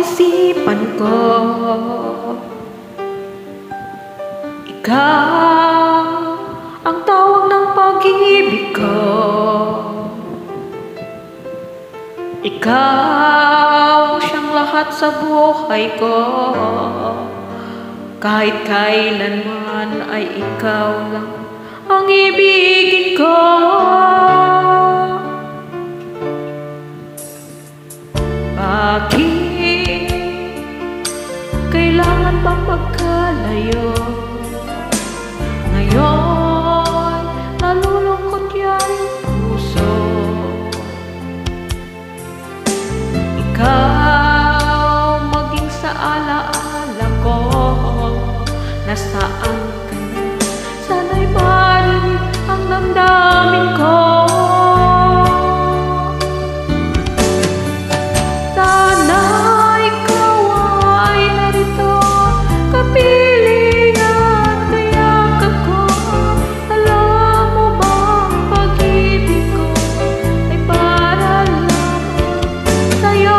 isipan ko. Ikaw ang tawag ng pag-ibig ko. Ikaw siyang lahat sa buhay ko. Kahit kailanman ay ikaw lang ang ibigin ko. Bakit kailangan bang magkalayo? Ngayon nalulungkot yan puso. Ikaw maging sa alaala ko. Nasaan ka na? Sana'y marinig ang damdamin ko. Sana ikaw ay narito, kapiling at kayakap ko. Alam mo bang pag-ibig ko ay para lamang sa'yo?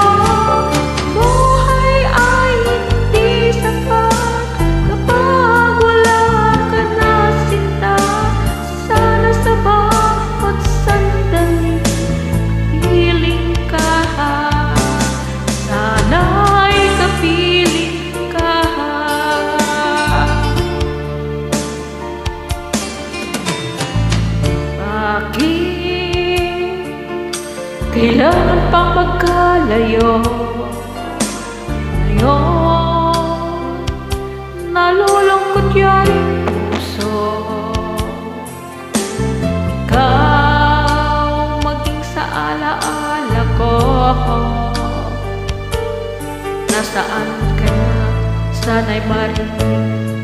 Buhay ay hindi sapat kapag wala ka na, sinta. Sana sa bawat sandali kapiling ka. Sana'y kapiling ka. Bakit kailangan pang magkalayo? Ngayon nalulungkot yan puso. Ikaw maging sa alaala ko. Nasaan ka na? Sana'y marinig